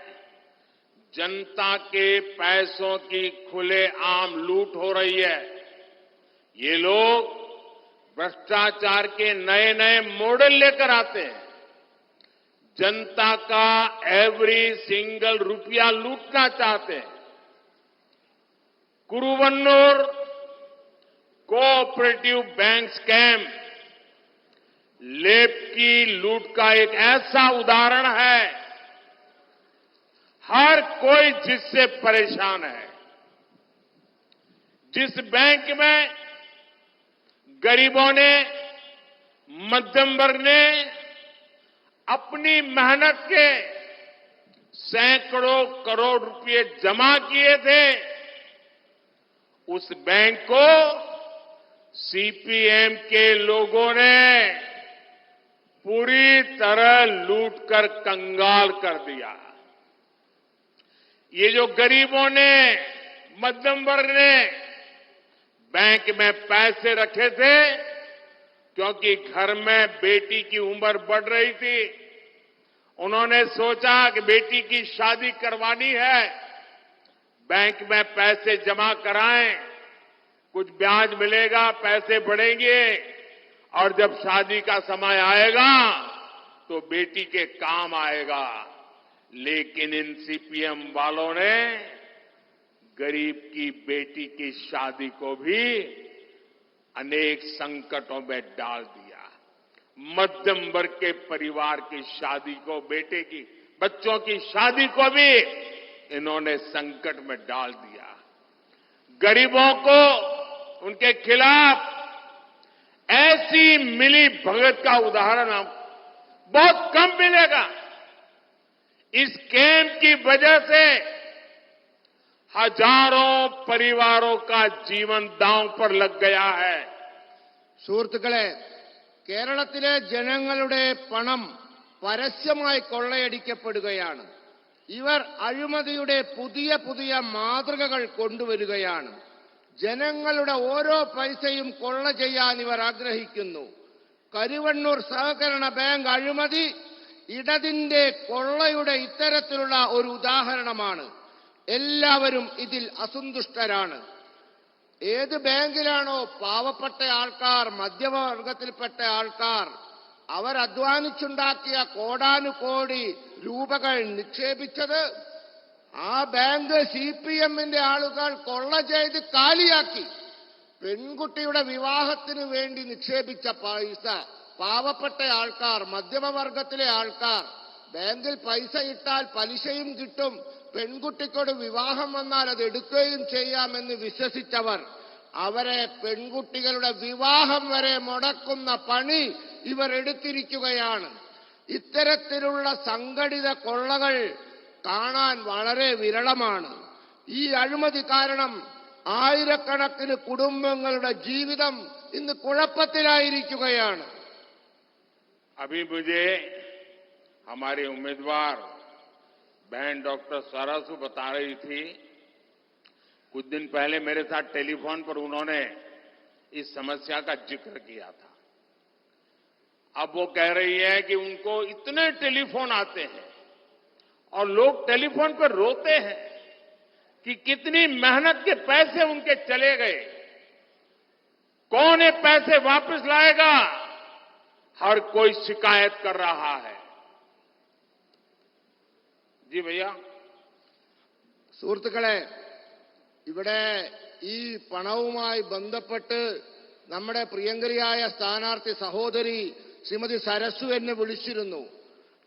जनता के पैसों की खुलेआम लूट हो रही है। ये लोग भ्रष्टाचार के नए नए मॉडल लेकर आते हैं। जनता का एवरी सिंगल रुपया लूटना चाहते हैं। कुरुवन्नूर कोऑपरेटिव बैंक स्कैम लेप की लूट का एक ऐसा उदाहरण है। हर कोई जिससे परेशान है। जिस बैंक में गरीबों ने, मध्यम वर्ग ने अपनी मेहनत के सैकड़ों करोड़ रुपए जमा किए थे, उस बैंक को सीपीएम के लोगों ने पूरी तरह लूटकर कंगाल कर दिया। ये जो गरीबों ने, मध्यम वर्ग ने बैंक में पैसे रखे थे, क्योंकि घर में बेटी की उम्र बढ़ रही थी, उन्होंने सोचा कि बेटी की शादी करवानी है, बैंक में पैसे जमा कराएं, कुछ ब्याज मिलेगा, पैसे बढ़ेंगे और जब शादी का समय आएगा तो बेटी के काम आएगा। लेकिन इन सीपीएम वालों ने गरीब की बेटी की शादी को भी अनेक संकटों में डाल दिया। मध्यम वर्ग के परिवार की शादी को, बेटे की, बच्चों की शादी को भी इन्होंने संकट में डाल दिया। गरीबों को उनके खिलाफ ऐसी मिली भगत का उदाहरण बहुत कम मिलेगा। इस स्कैम की वजह से हजारों परिवारों का जीवन दांव पर लग गया है। സുഹൃത്തുക്കളെ, കേരളത്തിലെ ജനങ്ങളുടെ പണം പരസ്യമായി കൊള്ളയടിക്കപ്പെടുകയാണ്. ഇവർ അഴിമതിയുടെ പുതിയ പുതിയ മാതൃകകൾ കൊണ്ടുവരികയാണ്. ജനങ്ങളുടെ ഓരോ പൈസയും കൊള്ള ചെയ്യാൻ ഇവർ ആഗ്രഹിക്കുന്നു. കരുവണ്ണൂർ സഹകരണ ബാങ്ക് അഴിമതി ഇടതിന്റെ കൊള്ളയുടെ ഇത്തരത്തിലുള്ള ഒരു ഉദാഹരണമാണ്. എല്ലാവരും ഇതിൽ അസന്തുഷ്ടരാണ്. ഏത് ബാങ്കിലാണോ പാവപ്പെട്ട ആൾക്കാർ, മധ്യവർഗത്തിൽപ്പെട്ട ആൾക്കാർ അവർ അധ്വാനിച്ചുണ്ടാക്കിയ കോടാനുകോടി രൂപകൾ നിക്ഷേപിച്ചത്, ആ ബാങ്ക് സിപിഎമ്മിന്റെ ആളുകൾ കൊള്ള ചെയ്ത് കാലിയാക്കി. പെൺകുട്ടിയുടെ വിവാഹത്തിന് വേണ്ടി നിക്ഷേപിച്ച പൈസ പാവപ്പെട്ട ആൾക്കാർ, മധ്യമവർഗത്തിലെ ആൾക്കാർ ബാങ്കിൽ പൈസ ഇട്ടാൽ പലിശയും കിട്ടും, പെൺകുട്ടിക്കോട് വിവാഹം വന്നാൽ അത് എടുക്കുകയും ചെയ്യാമെന്ന് വിശ്വസിച്ചവർ അവരെ പെൺകുട്ടികളുടെ വിവാഹം വരെ മുടക്കുന്ന പണി ഇവർ എടുത്തിരിക്കുകയാണ്. ഇത്തരത്തിലുള്ള സംഘടിത കൊള്ളകൾ കാണാൻ വളരെ വിരളമാണ്. ഈ അഴിമതി കാരണം ആയിരക്കണക്കിന് കുടുംബങ്ങളുടെ ജീവിതം ഇന്ന് കുഴപ്പത്തിലായിരിക്കുകയാണ്. अभी मुझे हमारे उम्मीदवार बहन डॉक्टर सरासू बता रही थी, कुछ दिन पहले मेरे साथ टेलीफोन पर उन्होंने इस समस्या का जिक्र किया था। अब वो कह रही है कि उनको इतने टेलीफोन आते हैं और लोग टेलीफोन पर रोते हैं कि कितनी मेहनत के पैसे उनके चले गए, कौन ये पैसे वापस लाएगा, हर कोई शिकायत कर रहा है। जी भैया. സുഹൃത്തുക്കളെ, ഇവിടെ ഈ പണവുമായി ബന്ധപ്പെട്ട് നമ്മുടെ പ്രിയങ്കരിയായ സ്ഥാനാർത്ഥി സഹോദരി ശ്രീമതി സരസു എന്നെ വിളിച്ചിരുന്നു.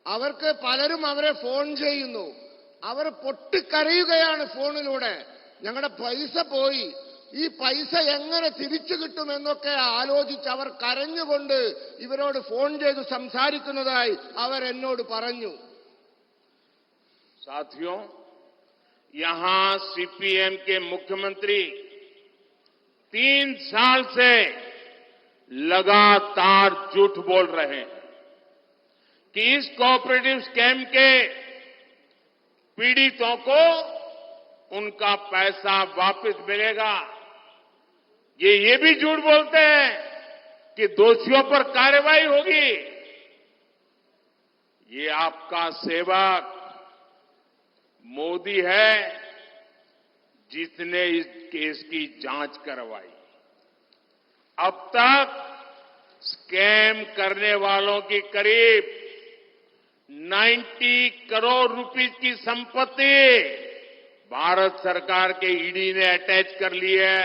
അവർക്ക് പലരും അവരെ ഫോൺ ചെയ്യുന്നു. അവർ പൊട്ടിക്കരയുകയാണ് ഫോണിലൂടെ. ഞങ്ങളുടെ പൈസ പോയി, ഈ പൈസ എങ്ങനെ തിരിച്ചു കിട്ടുമെന്നൊക്കെ ആലോചിച്ച് അവർ കരഞ്ഞുകൊണ്ട് ഇവരോട് ഫോൺ ചെയ്ത് സംസാരിക്കുന്നതായി അവർ എന്നോട് പറഞ്ഞു. साथियों, यहां सीपीएम के मुख्यमंत्री 3 साल से लगातार झूठ बोल रहे हैं कि इस कोऑपरेटिव स्कैम के पीड़ितों को उनका पैसा वापस मिलेगा। ये भी झूठ बोलते हैं कि दोषियों पर कार्रवाई होगी। ये आपका सेवक मोदी है जिसने इस केस की जांच करवाई। अब तक स्कैम करने वालों की करीब 90 करोड़ रुपए की संपत्ति भारत सरकार के ईडी ने अटैच कर ली है।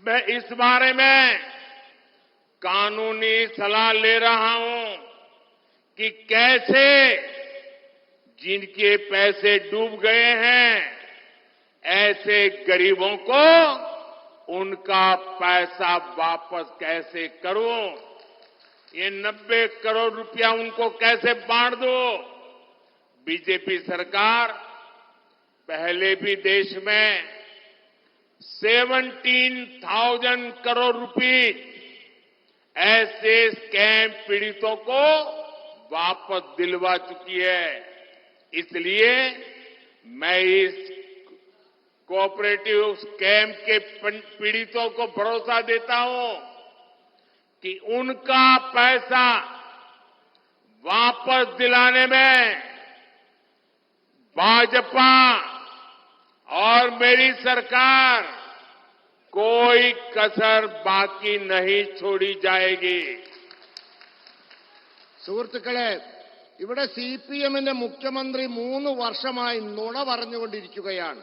मैं इस बारे में कानूनी सलाह ले रहा हूं कि कैसे जिनके पैसे डूब गए हैं ऐसे गरीबों को उनका पैसा वापस कैसे करूं, ये 90 करोड़ रुपया उनको कैसे बांट दो। बीजेपी सरकार पहले भी देश में 17,000 करोड़ रुपए ऐसे स्कैम पीड़ितों को वापस दिलवा चुकी है। इसलिए मैं इस कोऑपरेटिव स्कैम के पीड़ितों को भरोसा देता हूं कि उनका पैसा वापस दिलाने में भाजपा और मेरी सरकार कोई कसर बाकी नहीं छोड़ी जाएगी। സുഹൃത്തുക്കളെ, ഇവിടെ സിപിഎമ്മിന്റെ മുഖ്യമന്ത്രി 3 വർഷമായി നുണ പറഞ്ഞുകൊണ്ടിരിക്കുകയാണ്.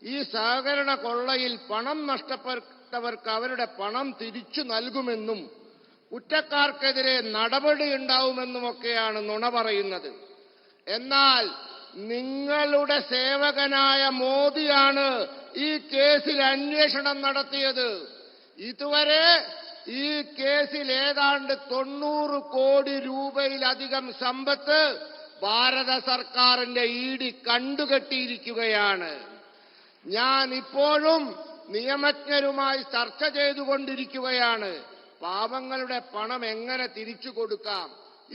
ഈ സഹകരണ കൊള്ളയിൽ പണം നഷ്ടപ്പെട്ടവർക്ക് അവരുടെ പണം തിരിച്ചു നൽകുമെന്നും കുറ്റക്കാർക്കെതിരെ നടപടിയുണ്ടാവുമെന്നുമൊക്കെയാണ് നുണ പറയുന്നത്. എന്നാൽ നിങ്ങളുടെ സേവകനായ മോദിയാണ് ഈ കേസിൽ അന്വേഷണം നടത്തിയത്. ഇതുവരെ ഈ കേസിൽ ഏതാണ്ട് 90 കോടി രൂപയിലധികം സമ്പത്ത് ഭാരത സർക്കാരിന്റെ ഇഡി കണ്ടുകെട്ടിയിരിക്കുകയാണ്. ഞാൻ ഇപ്പോഴും നിയമജ്ഞരുമായി ചർച്ച ചെയ്തുകൊണ്ടിരിക്കുകയാണ്. പാവങ്ങളുടെ പണം എങ്ങനെ തിരിച്ചു കൊടുക്കാം,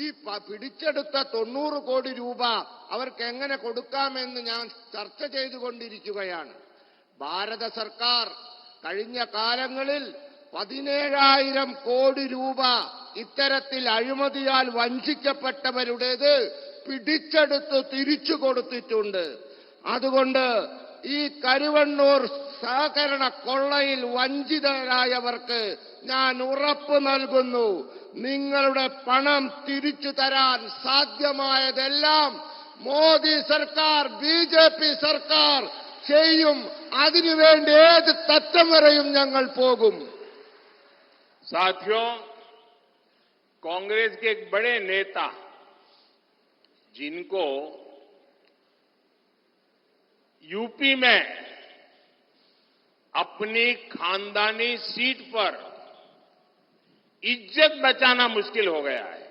ഈ പിടിച്ചെടുത്ത 90 കോടി രൂപ അവർക്ക് എങ്ങനെ കൊടുക്കാമെന്ന് ഞാൻ ചർച്ച ചെയ്തുകൊണ്ടിരിക്കുകയാണ്. ഭാരത സർക്കാർ കഴിഞ്ഞ കാലങ്ങളിൽ 17,000 കോടി രൂപ ഇത്തരത്തിൽ അഴിമതിയാൽ വഞ്ചിക്കപ്പെട്ടവരുടേത് പിടിച്ചെടുത്ത് തിരിച്ചു കൊടുത്തിട്ടുണ്ട്. അതുകൊണ്ട് ഈ കരുവണ്ണൂർ സഹകരണ കൊള്ളയിൽ വഞ്ചിതരായവർക്ക് ഞാൻ ഉറപ്പ് നൽകുന്നു, നിങ്ങളുടെ പണം തിരിച്ചു തരാൻ സാധ്യമായതെല്ലാം മോദി സർക്കാർ, ബിജെപി സർക്കാർ ചെയ്യും. അതിനുവേണ്ടി ഏത് തറ്റം വരെയും ഞങ്ങൾ പോകും. साथियों, कांग्रेस के एक बड़े नेता जिनको यूपी में अपनी खानदानी सीट पर इज्जत बचाना मुश्किल हो गया है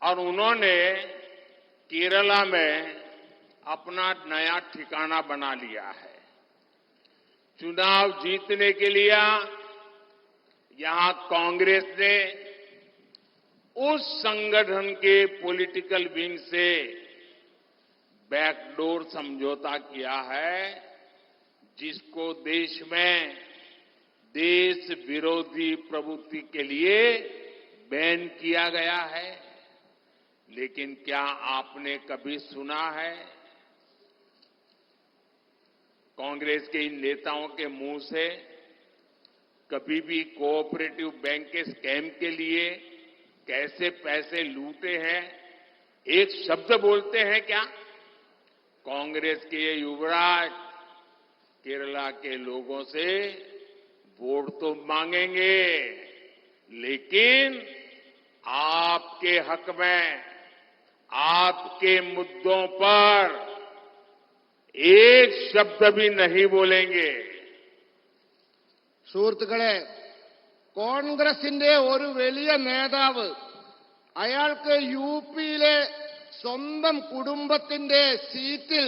और उन्होंने केरला में अपना नया ठिकाना बना लिया है। चुनाव जीतने के लिए यहां कांग्रेस ने उस संगठन के पॉलिटिकल विंग से बैकडोर समझौता किया है जिसको देश में देश विरोधी प्रवृत्ति के लिए बैन किया गया है। लेकिन क्या आपने कभी सुना है कांग्रेस के इन नेताओं के मुंह से कभी भी कोऑपरेटिव बैंक के स्कैम के लिए कैसे पैसे लूटे हैं एक शब्द बोलते हैं क्या? कांग्रेस के ये युवराज केरला के लोगों से वोट तो मांगेंगे, लेकिन आपके हक में, आपके मुद्दों पर एक शब्द भी नहीं बोलेंगे। സുഹൃത്തുക്കളെ, കോൺഗ്രസിന്റെ ഒരു വലിയ നേതാവ് അയാൾക്ക് യുപിയിലെ സ്വന്തം കുടുംബത്തിന്റെ സീറ്റിൽ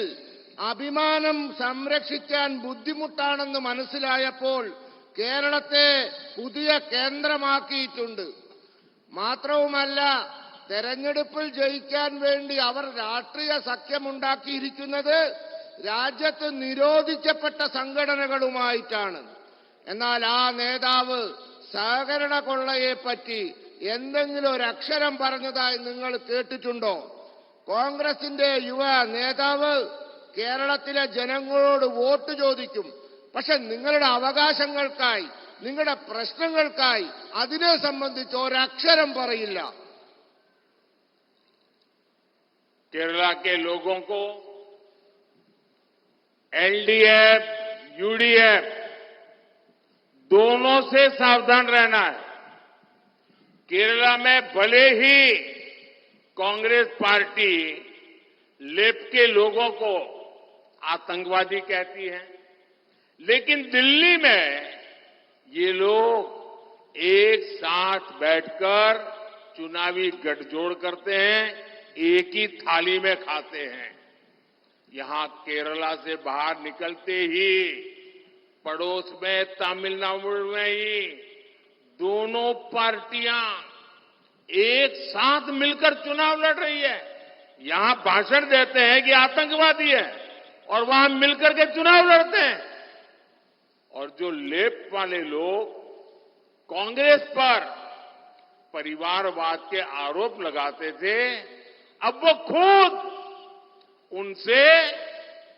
അഭിമാനം സംരക്ഷിക്കാൻ ബുദ്ധിമുട്ടാണെന്ന് മനസ്സിലായപ്പോൾ കേരളത്തെ പുതിയ കേന്ദ്രമാക്കിയിട്ടുണ്ട്. മാത്രവുമല്ല, തെരഞ്ഞെടുപ്പിൽ ജയിക്കാൻ വേണ്ടി അവർ രാഷ്ട്രീയ സഖ്യമുണ്ടാക്കിയിരിക്കുന്നത് രാജ്യത്ത് നിരോധിക്കപ്പെട്ട സംഘടനകളുമായിട്ടാണ്. എന്നാൽ ആ നേതാവ് സഹകരണ കൊള്ളയെപ്പറ്റി എന്തെങ്കിലും ഒരു അക്ഷരം പറഞ്ഞതായി നിങ്ങൾ കേട്ടിട്ടുണ്ടോ? കോൺഗ്രസിന്റെ യുവ നേതാവ് കേരളത്തിലെ ജനങ്ങളോട് വോട്ട് ചോദിക്കും, പക്ഷെ നിങ്ങളുടെ അവകാശങ്ങൾക്കായി, നിങ്ങളുടെ പ്രശ്നങ്ങൾക്കായി അതിനെ സംബന്ധിച്ച് ഒരക്ഷരം പറയില്ല. केरला के लोगों को एलडीएफ, यूडीएफ दोनों से सावधान रहना है। केरला में भले ही कांग्रेस पार्टी लेफ्ट के लोगों को आतंकवादी कहती है, लेकिन दिल्ली में ये लोग एक साथ बैठकर चुनावी गठजोड़ करते हैं, एक ही थाली में खाते हैं। यहां केरला से बाहर निकलते ही पड़ोस में तमिलनाडु में ही दोनों पार्टियां एक साथ मिलकर चुनाव लड़ रही है। यहां भाषण देते हैं कि आतंकवादी है और वहां मिलकर के चुनाव लड़ते हैं। और जो लेफ्ट वाले लोग कांग्रेस पर परिवारवाद के आरोप लगाते थे, अब वो खुद उनसे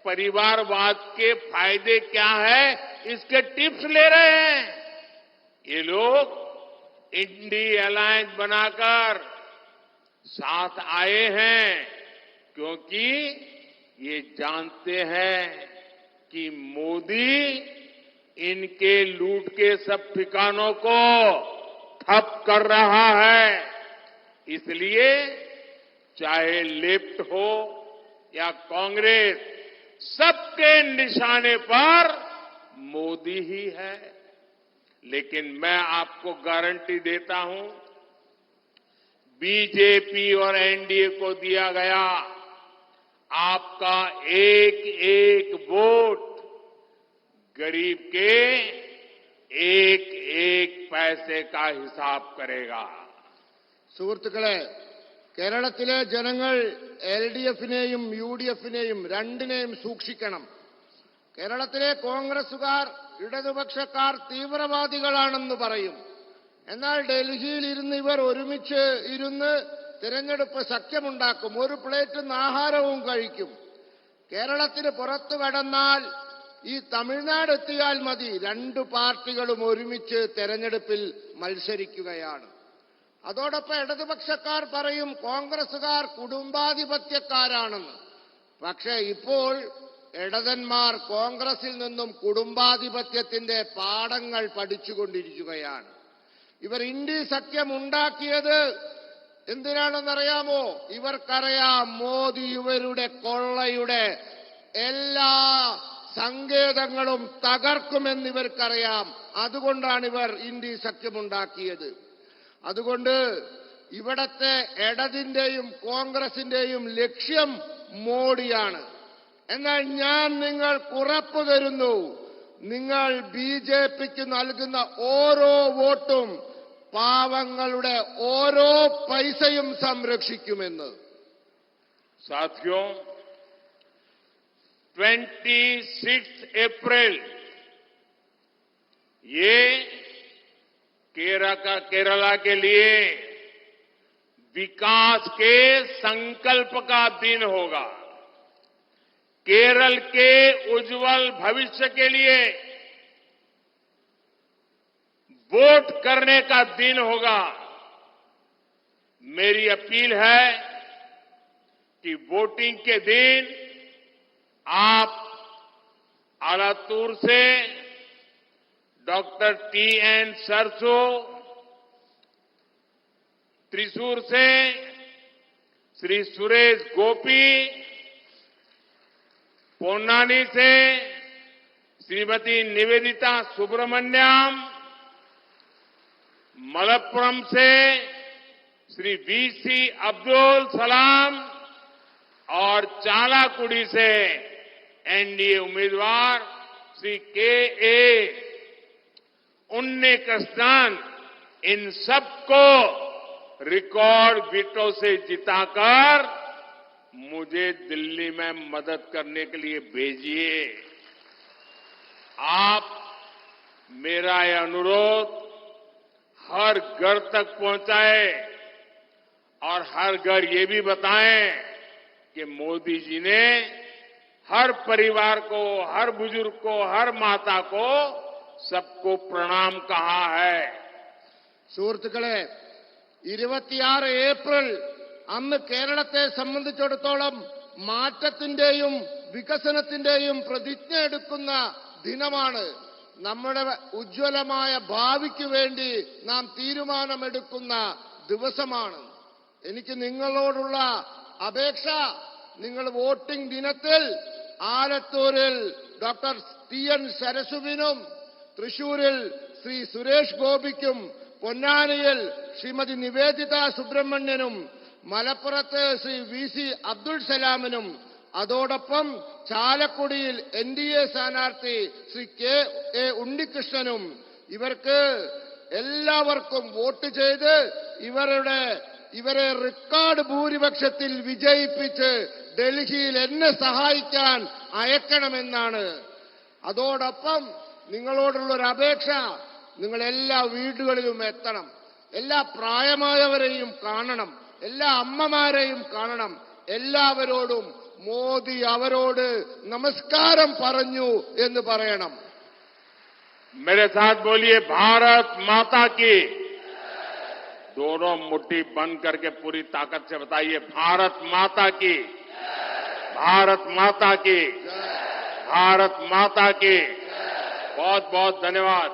परिवारवाद के फायदे क्या है इसके टिप्स ले रहे हैं। ये लोग इंडी अलायंस बनाकर साथ आए हैं क्योंकि ये जानते हैं कि मोदी इनके लूट के सब ठिकानों को ठप कर रहा है। इसलिए चाहे लेफ्ट हो या कांग्रेस, सबके निशाने पर मोदी ही है। लेकिन मैं आपको गारंटी देता हूं, बीजेपी और एनडीए को दिया गया आपका एक एक वोट गरीब के एक एक पैसे का हिसाब करेगा। സുഹൃത്തുക്കളെ, കേരളത്തിലെ ജനങ്ങൾ എൽഡിഎഫിനെയും യുഡിഎഫിനെയും രണ്ടിനെയും സൂക്ഷിക്കണം. കേരളത്തിലെ കോൺഗ്രസുകാർ, ഇടതുപക്ഷക്കാർ തീവ്രവാദികളാണെന്ന് പറയും. എന്നാൽ ഡൽഹിയിൽ ഇരുന്ന് ഇവർ ഒരുമിച്ച് ഇരുന്ന് തിരഞ്ഞെടുപ്പ് സഖ്യമുണ്ടാക്കും, ഒരു പ്ലേറ്റ് ആഹാരവും കഴിക്കും. കേരളത്തിന് പുറത്തു കടന്നാൽ ഈ തമിഴ്നാട് എത്തിയാൽ മതി, രണ്ടു പാർട്ടികളും ഒരുമിച്ച് തെരഞ്ഞെടുപ്പിൽ മത്സരിക്കുകയാണ്. അതോടൊപ്പം ഇടതുപക്ഷക്കാർ പറയും കോൺഗ്രസുകാർ കുടുംബാധിപത്യക്കാരാണെന്ന്. പക്ഷേ ഇപ്പോൾ ഇടതന്മാർ കോൺഗ്രസിൽ നിന്നും കുടുംബാധിപത്യത്തിന്റെ പാഠങ്ങൾ പഠിച്ചുകൊണ്ടിരിക്കുകയാണ്. ഇവർ ഇന്ത്യ സഖ്യം ഉണ്ടാക്കിയത് എന്തിനാണെന്നറിയാമോ? ഇവർക്കറിയാം മോദി ഇവരുടെ കൊള്ളയുടെ എല്ലാ സങ്കേതങ്ങളും തകർക്കുമെന്നിവർക്കറിയാം. അതുകൊണ്ടാണ് ഇവർ ഇന്ത്യ സഖ്യമുണ്ടാക്കിയത്. അതുകൊണ്ട് ഇവിടത്തെ ഇടതിന്റെയും കോൺഗ്രസിന്റെയും ലക്ഷ്യം മോഡിയാണ്. എന്നാൽ ഞാൻ നിങ്ങൾക്ക് ഉറപ്പു തരുന്നു, നിങ്ങൾ ബിജെപിക്ക് നൽകുന്ന ഓരോ വോട്ടും പാവങ്ങളുടെ ഓരോ പൈസയും സംരക്ഷിക്കുമെന്ന്. साथियों, 26 अप्रैल ये केरला के लिए विकास के संकल्प का दिन होगा. केरल के उज्जवल भविष्य के लिए वोट करने का दिन होगा. मेरी अपील है कि वोटिंग के दिन आप आलातूर से डॉक्टर टी.एन. सरसो, त्रिशूर से श्री सुरेश गोपी, पोन्नानी से श्रीमती निवेदिता सुब्रमण्यम, मलप्पुरम से श्री वी.सी. अब्दुल सलाम और चालाकुड़ी से एनडीए उम्मीदवार श्री के.ए. उन्नीकृष्णन, इन सबको रिकॉर्ड वोटों से जिताकर मुझे दिल्ली में मदद करने के लिए भेजिए. आप मेरा यह अनुरोध हर घर तक पहुंचाए और हर घर ये भी बताएं कि मोदी जी ने हर परिवार को, हर बुजुर्ग को, हर माता को, सबको प्रणाम कहा है. സുഹൃത്തുക്കളെ, 26 ഏപ്രിൽ അന്ന് കേരളത്തെ സംബന്ധിച്ചിടത്തോളം മാറ്റത്തിന്റെയും വികസനത്തിന്റെയും പ്രതിജ്ഞ എടുക്കുന്ന ദിനമാണ്. നമ്മുടെ ഉജ്ജ്വലമായ ഭാവിക്ക് വേണ്ടി നാം തീരുമാനമെടുക്കുന്ന ദിവസമാണ്. എനിക്ക് നിങ്ങളോടുള്ള അപേക്ഷ, നിങ്ങൾ വോട്ടിംഗ് ദിനത്തിൽ ആലത്തൂരിൽ ഡോക്ടർ ടി.എൻ. സരസുവിനും, തൃശൂരിൽ ശ്രീ സുരേഷ് ഗോപിക്കും, പൊന്നാനിയിൽ ശ്രീമതി നിവേദിത സുബ്രഹ്മണ്യനും, മലപ്പുറത്ത് ശ്രീ वी.सी. അബ്ദുൾ സലാമിനും, അതോടൊപ്പം ചാലക്കുടിയിൽ എൻഡിഎ സ്ഥാനാർത്ഥി ശ്രീ കെ.എ. ഉണ്ണികൃഷ്ണനും, ഇവർക്ക് എല്ലാവർക്കും വോട്ട് ചെയ്ത് ഇവരെ റെക്കോർഡ് ഭൂരിപക്ഷത്തിൽ വിജയിപ്പിച്ച് ഡൽഹിയിൽ എന്നെ സഹായിക്കാൻ അയക്കണമെന്നാണ്. അതോടൊപ്പം നിങ്ങളോടുള്ളൊരു അപേക്ഷ, നിങ്ങൾ എല്ലാ വീടുകളിലും എത്തണം, എല്ലാ പ്രായമായവരെയും കാണണം, എല്ലാ അമ്മമാരെയും കാണണം. എല്ലാവരോടും മോദി അവരോട് നമസ്കാരം പറഞ്ഞു എന്ന് പറയണം. मेरे साथ बोलिए, भारत माता की. दोनों मुट्ठी बंद करके पूरी ताकत से बताइए, भारत माता की, भारत माता की, भारत माता की. बहुत बहुत धन्यवाद.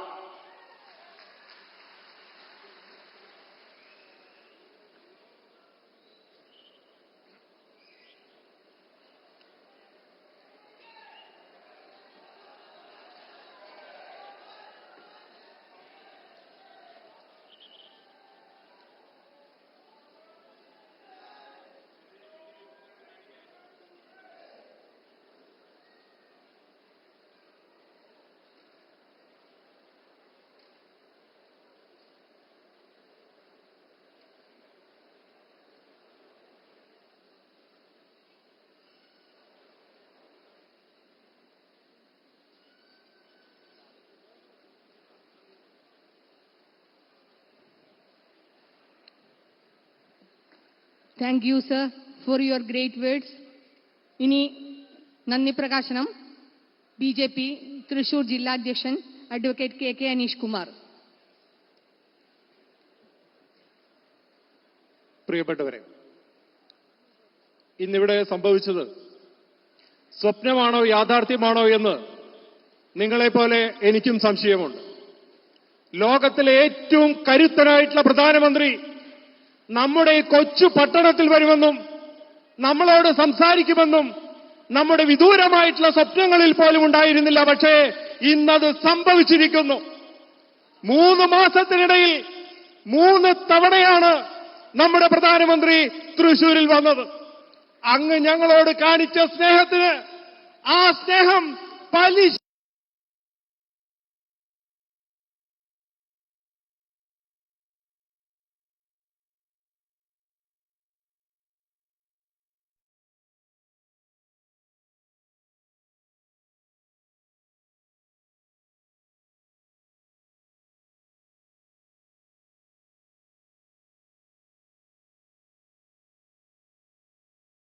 Thank you, sir, for your great words. ഇനി നന്ദി പ്രകാശനം ബിജെപി തൃശൂർ ജില്ലാ അധ്യക്ഷൻ അഡ്വക്കേറ്റ് കെ.കെ. അനീഷ് കുമാർ. പ്രിയപ്പെട്ടവരെ, ഇന്നിവിടെ സംഭവിച്ചത് സ്വപ്നമാണോ യാഥാർത്ഥ്യമാണോ എന്ന് നിങ്ങളെപ്പോലെ എനിക്കും സംശയമുണ്ട്. ലോകത്തിലെ ഏറ്റവും കരുത്തനായിട്ടുള്ള പ്രധാനമന്ത്രി നമ്മുടെ ഈ കൊച്ചു പട്ടണത്തിൽ വരുമെന്നും നമ്മളോട് സംസാരിക്കുമെന്നും നമ്മുടെ വിദൂരമായിട്ടുള്ള സ്വപ്നങ്ങളിൽ പോലും ഉണ്ടായിരുന്നില്ല. പക്ഷേ ഇന്നത് സംഭവിച്ചിരിക്കുന്നു. 3 മാസത്തിനിടയിൽ 3 തവണയാണ് നമ്മുടെ പ്രധാനമന്ത്രി തൃശൂരിൽ വന്നത്. അങ്ങ് ഞങ്ങളോട് കാണിച്ച സ്നേഹത്തിന് ആ സ്നേഹം പലിശ